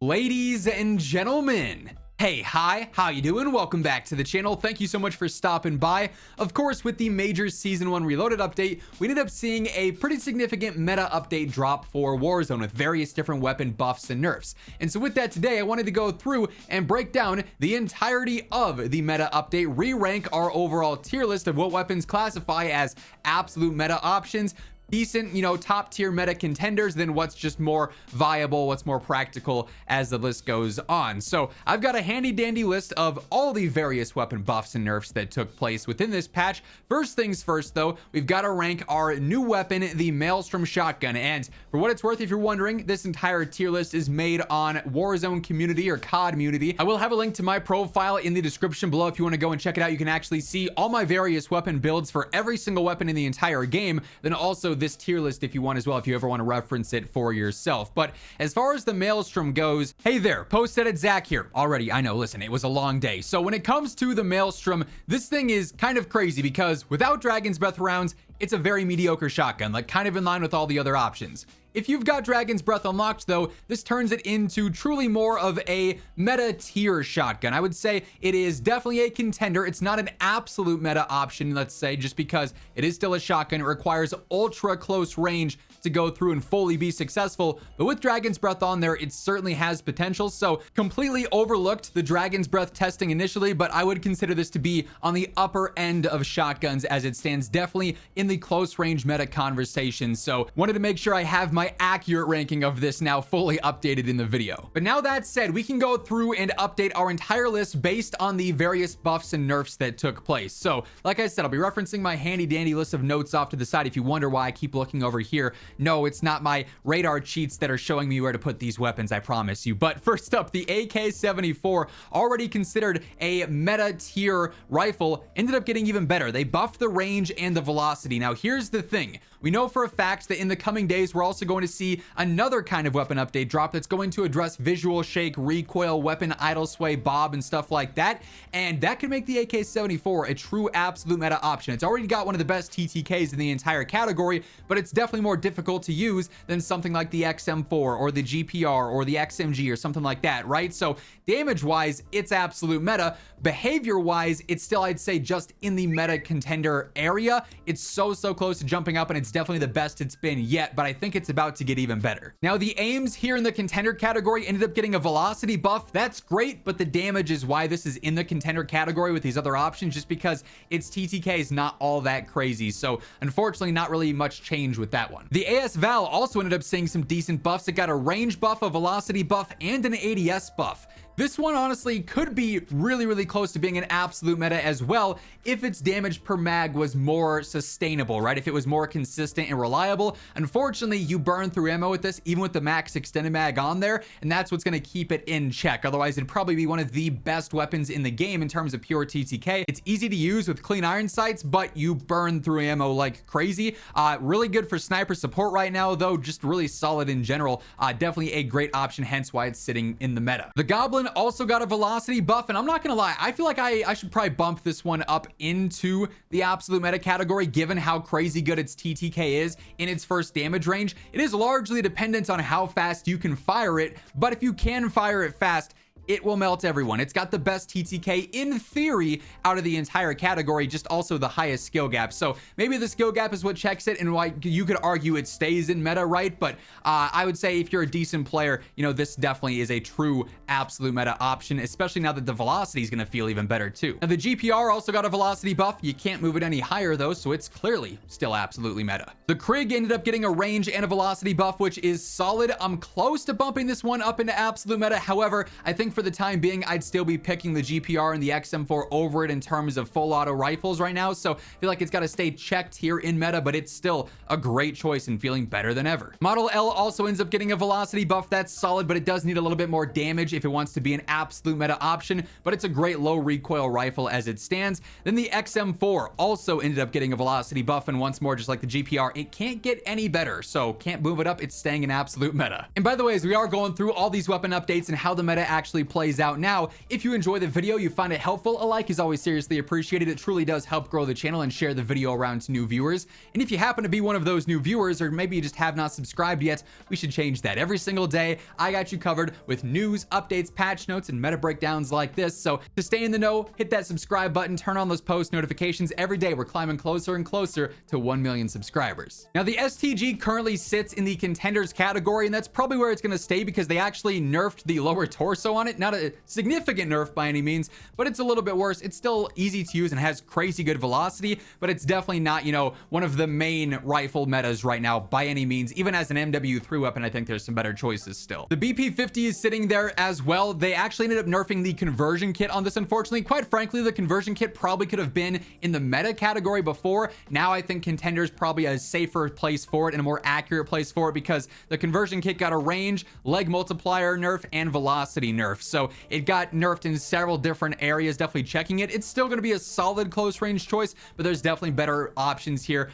Ladies and gentlemen, hey, hi, how you doing? Welcome back to the channel. Thank you so much for stopping by. Of course, with the major Season 1 Reloaded update, we ended up seeing a pretty significant meta update drop for Warzone with various different weapon buffs and nerfs. And so with that today, I wanted to go through and break down the entirety of the meta update, re-rank our overall tier list of what weapons classify as absolute meta options, decent, top tier meta contenders, then what's just more viable, what's more practical as the list goes on. So I've got a handy dandy list of all the various weapon buffs and nerfs that took place within this patch. First things first though, we've got to rank our new weapon, the Maelstrom shotgun. And for what it's worth, if you're wondering, this entire tier list is made on Warzone community or COD community. I will have a link to my profile in the description below if you want to go and check it out. You can actually see all my various weapon builds for every single weapon in the entire game. Then also this tier list if you want as well, if you ever want to reference it for yourself. But as far as the Maelstrom goes, hey there, post edit Zach here. Already, I know, listen, it was a long day. So when it comes to the Maelstrom, this thing is kind of crazy because without Dragon's Breath rounds, it's a very mediocre shotgun, like kind of in line with all the other options. If you've got Dragon's Breath unlocked though, this turns it into truly more of a meta tier shotgun. I would say it is definitely a contender. It's not an absolute meta option, let's say, just because it is still a shotgun. It requires ultra close range to go through and fully be successful. But with Dragon's Breath on there, it certainly has potential. So completely overlooked the Dragon's Breath testing initially, but I would consider this to be on the upper end of shotguns as it stands, definitely in the close range meta conversation. So wanted to make sure I have my accurate ranking of this now fully updated in the video. But now that said, we can go through and update our entire list based on the various buffs and nerfs that took place. So like I said, I'll be referencing my handy dandy list of notes off to the side. If you wonder why I keep looking over here, no, it's not my radar cheats that are showing me where to put these weapons, I promise you. But first up, the AK-74, already considered a meta tier rifle, ended up getting even better. They buffed the range and the velocity. Now here's the thing. We know for a fact that in the coming days, we're also going to see another kind of weapon update drop that's going to address visual shake, recoil, weapon idle sway, bob, and stuff like that. And that could make the AK-74 a true absolute meta option. It's already got one of the best TTKs in the entire category, but it's definitely more difficult to use than something like the XM4 or the GPR or the XMG or something like that, right? So damage-wise, it's absolute meta. Behavior-wise, it's still, I'd say, just in the meta contender area. It's so close to jumping up, and it's definitely the best it's been yet, but I think it's about to get even better. Now, the aims here in the contender category ended up getting a velocity buff. That's great, but the damage is why this is in the contender category with these other options, just because its TTK is not all that crazy. So unfortunately, not really much change with that one. The AS Val also ended up seeing some decent buffs. It got a range buff, a velocity buff, and an ADS buff. This one honestly could be really close to being an absolute meta as well if its damage per mag was more sustainable, right? If it was more consistent and reliable. Unfortunately, you burn through ammo with this, even with the max extended mag on there, and that's what's going to keep it in check. Otherwise, it'd probably be one of the best weapons in the game in terms of pure TTK. It's easy to use with clean iron sights, but you burn through ammo like crazy. Really good for sniper support right now, though, just really solid in general. Definitely a great option, hence why it's sitting in the meta. The Goblin also got a velocity buff, and I'm not gonna lie, I feel like I should probably bump this one up into the absolute meta category given how crazy good its TTK is in its first damage range. It is largely dependent on how fast you can fire it, but if you can fire it fast, it will melt everyone. It's got the best TTK in theory out of the entire category, just also the highest skill gap. So maybe the skill gap is what checks it, and why you could argue it stays in meta, right? But I would say if you're a decent player, this definitely is a true absolute meta option, especially now that the velocity is going to feel even better too. Now the GPR also got a velocity buff. You can't move it any higher though, so it's clearly still absolutely meta. The Krig ended up getting a range and a velocity buff, which is solid. I'm close to bumping this one up into absolute meta. However, I think for the time being, I'd still be picking the GPR and the XM4 over it in terms of full auto rifles right now. So I feel like it's got to stay checked here in meta, but it's still a great choice and feeling better than ever. Model L also ends up getting a velocity buff. That's solid, but it does need a little bit more damage if it wants to be an absolute meta option, but it's a great low recoil rifle as it stands. Then the XM4 also ended up getting a velocity buff, and once more, just like the GPR, it can't get any better, so can't move it up. It's staying in absolute meta. And by the way, as we are going through all these weapon updates and how the meta actually actually plays out. Now, if you enjoy the video, you find it helpful, a like is always seriously appreciated. It truly does help grow the channel and share the video around to new viewers. And if you happen to be one of those new viewers, or maybe you just have not subscribed yet, we should change that. Every single day, I got you covered with news, updates, patch notes, and meta breakdowns like this. So to stay in the know, hit that subscribe button, turn on those post notifications. Every day, we're climbing closer and closer to 1 million subscribers. Now, the STG currently sits in the contenders category, and that's probably where it's going to stay because they actually nerfed the lower torso on it. Not a significant nerf by any means, but it's a little bit worse. It's still easy to use and has crazy good velocity, but it's definitely not, one of the main rifle metas right now by any means. Even as an MW3 weapon, I think there's some better choices still. The BP50 is sitting there as well. They actually ended up nerfing the conversion kit on this, unfortunately. Quite frankly, the conversion kit probably could have been in the meta category before. Now I think contenders probably a safer place for it and a more accurate place for it because the conversion kit got a range, leg multiplier nerf, and velocity nerf. So it got nerfed in several different areas, definitely checking it. It's still going to be a solid close range choice, but there's definitely better options here.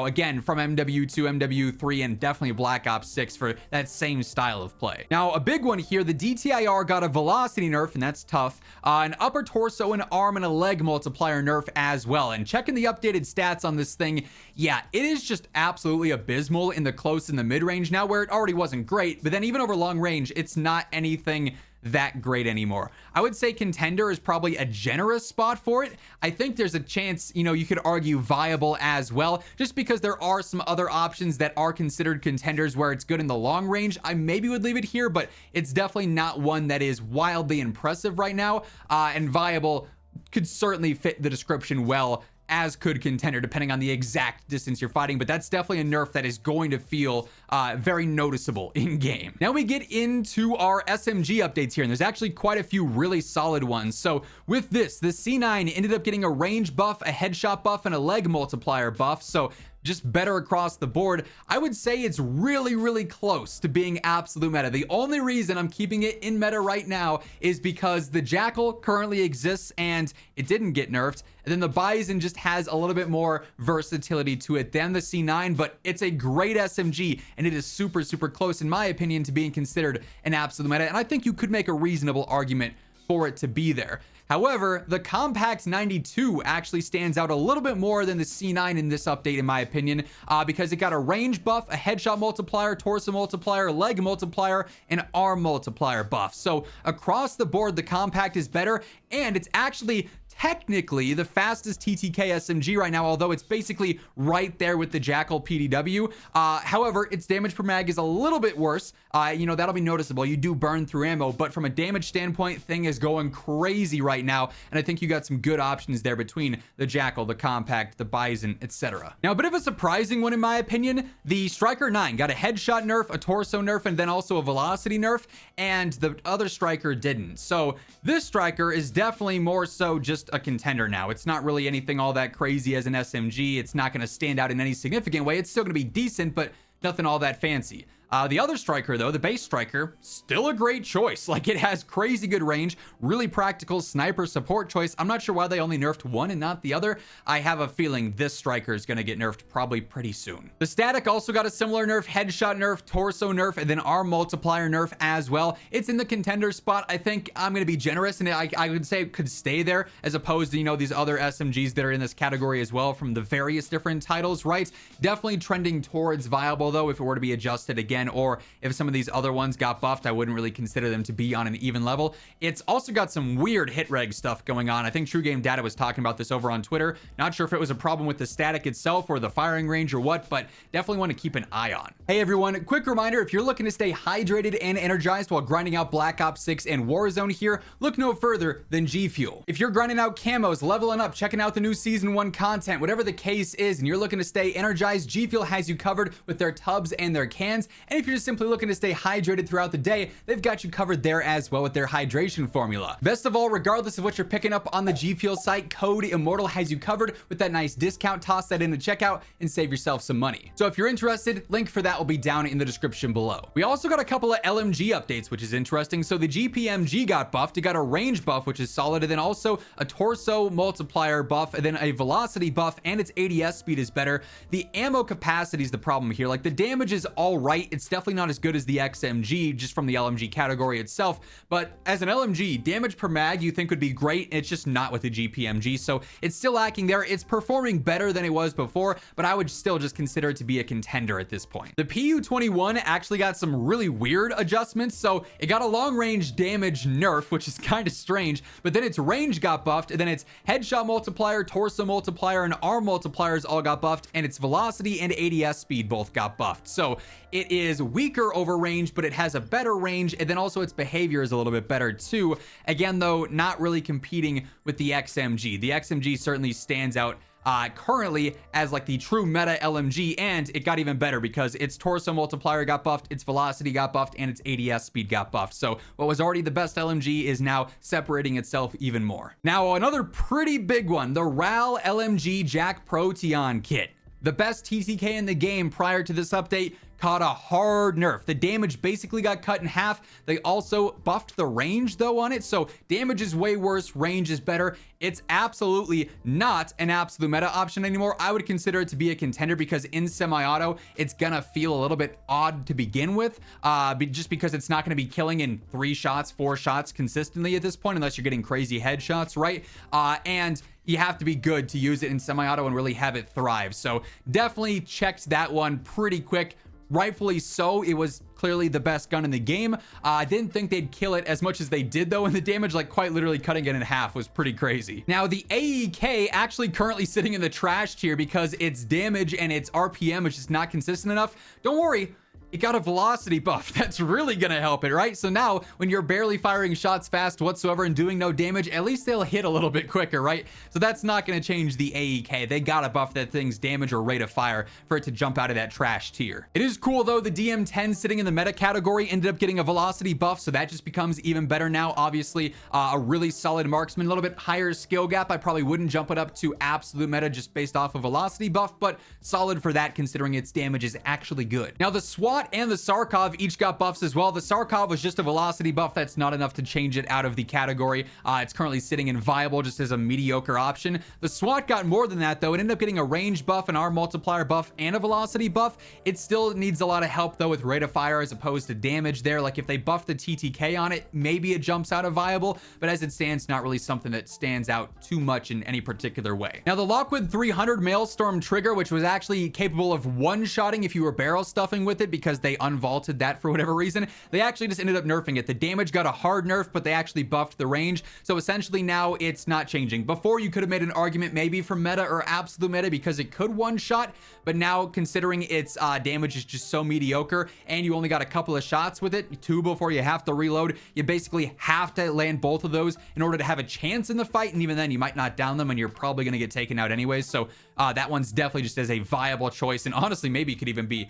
Again, from MW2, MW3, and definitely Black Ops 6 for that same style of play. Now, a big one here, the DTIR got a velocity nerf, and that's tough. An upper torso, an arm, and a leg multiplier nerf as well. And checking the updated stats on this thing, yeah, it is just absolutely abysmal in the close and the mid range now, where it already wasn't great, but then even over long range, it's not anything that great anymore. I would say contender is probably a generous spot for it. I think there's a chance, you could argue viable as well, just because there are some other options that are considered contenders where it's good in the long range. I maybe would leave it here, but it's definitely not one that is wildly impressive right now, and viable could certainly fit the description well, as could contender, depending on the exact distance you're fighting. But that's definitely a nerf that is going to feel very noticeable in game. Now we get into our SMG updates here, and there's actually quite a few really solid ones. So with this, the C9 ended up getting a range buff, a headshot buff, and a leg multiplier buff. So just better across the board. I would say it's really, really close to being absolute meta. The only reason I'm keeping it in meta right now is because the Jackal currently exists and it didn't get nerfed. And then the Bison just has a little bit more versatility to it than the C9, but it's a great SMG and it is super, super close, in my opinion, to being considered an absolute meta. And I think you could make a reasonable argument for it to be there. However, the Compact 92 actually stands out a little bit more than the C9 in this update, in my opinion, because it got a range buff, a headshot multiplier, torso multiplier, leg multiplier, and arm multiplier buff. So across the board, the Compact is better, and it's actually technically the fastest TTK SMG right now, although it's basically right there with the Jackal PDW. However, its damage per mag is a little bit worse. That'll be noticeable. You do burn through ammo, but from a damage standpoint, thing is going crazy right now, and I think you got some good options there between the Jackal, the Compact, the Bison, etc. Now, a bit of a surprising one in my opinion, the Striker 9 got a headshot nerf, a torso nerf, and then also a velocity nerf, and the other Striker didn't. So this Striker is definitely more so just a contender now. It's not really anything all that crazy as an SMG. It's not going to stand out in any significant way. It's still going to be decent, but nothing all that fancy. The other Striker, though, the base Striker, still a great choice. Like, it has crazy good range, really practical sniper support choice. I'm not sure why they only nerfed one and not the other. I have a feeling this Striker is going to get nerfed probably pretty soon. The Static also got a similar nerf, headshot nerf, torso nerf, and then arm multiplier nerf as well. It's in the contender spot. I think I'm going to be generous, and I would say it could stay there as opposed to, these other SMGs that are in this category as well from the various different titles, right? Definitely trending towards viable, though, if it were to be adjusted again, or if some of these other ones got buffed, I wouldn't really consider them to be on an even level. It's also got some weird hit reg stuff going on. I think True Game Data was talking about this over on Twitter. Not sure if it was a problem with the static itself or the firing range or what, but definitely want to keep an eye on. Hey everyone, quick reminder, if you're looking to stay hydrated and energized while grinding out Black Ops 6 and Warzone here, look no further than G Fuel. If you're grinding out camos, leveling up, checking out the new Season 1 content, whatever the case is, and you're looking to stay energized, G Fuel has you covered with their tubs and their cans. And if you're just simply looking to stay hydrated throughout the day, they've got you covered there as well with their hydration formula. Best of all, regardless of what you're picking up on the G Fuel site, code Immortal has you covered with that nice discount. Toss that in the checkout and save yourself some money. So if you're interested, link for that will be down in the description below. We also got a couple of LMG updates, which is interesting. So the GPMG got buffed. It got a range buff, which is solid, and then also a torso multiplier buff, and then a velocity buff, and its ADS speed is better. The ammo capacity is the problem here. Like, the damage is all right. It's definitely not as good as the XMG just from the LMG category itself, but as an LMG, damage per mag you think would be great. It's just not with the GPMG, so it's still lacking there. It's performing better than it was before, but I would still just consider it to be a contender at this point. The PU-21 actually got some really weird adjustments. So it got a long range damage nerf, which is kind of strange, but then its range got buffed, and then its headshot multiplier, torso multiplier, and arm multipliers all got buffed, and its velocity and ADS speed both got buffed. So it is weaker over range, but it has a better range, and then also its behavior is a little bit better too. Again, though, not really competing with the XMG. The XMG certainly stands out currently as like the true meta LMG, and it got even better because its torso multiplier got buffed, its velocity got buffed, and its ADS speed got buffed. So what was already the best LMG is now separating itself even more. Now, another pretty big one, the RAL LMG Jack Proteon kit. The best TTK in the game prior to this update caught a hard nerf. The damage basically got cut in half. They also buffed the range though on it, so damage is way worse, range is better. It's absolutely not an absolute meta option anymore. I would consider it to be a contender because in semi-auto it's gonna feel a little bit odd to begin with, just because it's not gonna be killing in 3 shots, 4 shots consistently at this point unless you're getting crazy headshots, right? And you have to be good to use it in semi-auto and really have it thrive. So definitely checked that one pretty quick. Rightfully so. It was clearly the best gun in the game. I didn't think they'd kill it as much as they did though, and the damage, like quite literally cutting it in half, was pretty crazy. Now the AEK actually currently sitting in the trash tier because its damage and its RPM is just not consistent enough. Don't worry, it got a velocity buff. That's really gonna help it, right? So now when you're barely firing shots fast whatsoever and doing no damage, at least they'll hit a little bit quicker, right? So that's not gonna change the AEK. They gotta buff that thing's damage or rate of fire for it to jump out of that trash tier. It is cool though, the DM10 sitting in the meta category ended up getting a velocity buff, so that just becomes even better now. Obviously a really solid marksman, a little bit higher skill gap. I probably wouldn't jump it up to absolute meta just based off of velocity buff, but solid for that considering its damage is actually good. Now the SWAT and the Sarkov each got buffs as well. The Sarkov was just a velocity buff. That's not enough to change it out of the category. It's currently sitting in viable just as a mediocre option. The SWAT got more than that though. It ended up getting a range buff, an arm multiplier buff, and a velocity buff. It still needs a lot of help though with rate of fire as opposed to damage there. Like if they buff the TTK on it, maybe it jumps out of viable, but as it stands, not really something that stands out too much in any particular way. Now the Lockwood 300 Maelstrom trigger, which was actually capable of one-shotting if you were barrel stuffing with it because they unvaulted that for whatever reason, they actually just ended up nerfing it. The damage got a hard nerf, but they actually buffed the range. So essentially now it's not changing. Before you could have made an argument maybe for meta or absolute meta because it could one-shot, but now considering its damage is just so mediocre and you only got a couple of shots with it, 2 before you have to reload, you basically have to land both of those in order to have a chance in the fight, and even then you might not down them and you're probably going to get taken out anyways. So that one's definitely just as a viable choice, and honestly maybe it could even be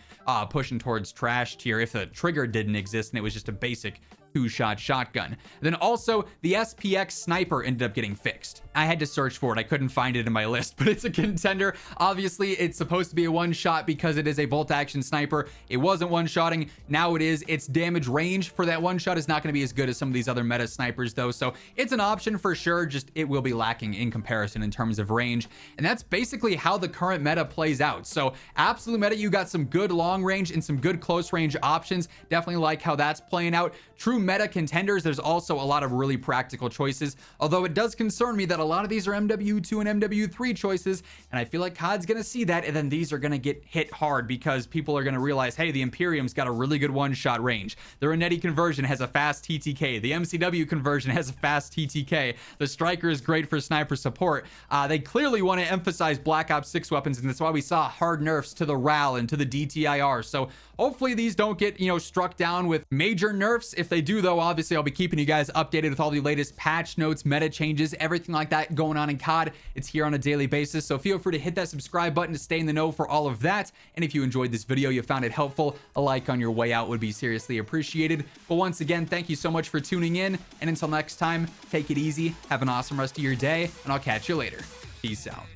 pushing towards trash tier if the trigger didn't exist and it was just a basic 2-shot shotgun. Then also the SPX sniper ended up getting fixed. I had to search for it. I couldn't find it in my list, but it's a contender. Obviously it's supposed to be a one-shot because it is a bolt action sniper. It wasn't one-shotting. Now it is. Its damage range for that one-shot is not going to be as good as some of these other meta snipers though, so it's an option for sure, just it will be lacking in comparison in terms of range. And that's basically how the current meta plays out. So absolute meta, you got some good long range and some good close range options. Definitely like how that's playing out. True meta contenders, there's also a lot of really practical choices, although it does concern me that a lot of these are MW2 and MW3 choices, and I feel like COD's gonna see that, and then these are gonna get hit hard because people are gonna realize, hey, the Imperium's got a really good one-shot range. The Renetti conversion has a fast TTK. The MCW conversion has a fast TTK. The Striker is great for sniper support. They clearly want to emphasize Black Ops 6 weapons, and that's why we saw hard nerfs to the RAL and to the DTIR. So hopefully these don't get, struck down with major nerfs. If they do though, obviously I'll be keeping you guys updated with all the latest patch notes, meta changes, everything like that going on in COD. It's here on a daily basis, so feel free to hit that subscribe button to stay in the know for all of that. And if you enjoyed this video, you found it helpful, a like on your way out would be seriously appreciated. But once again, thank you so much for tuning in, and until next time, take it easy, have an awesome rest of your day, and I'll catch you later. Peace out.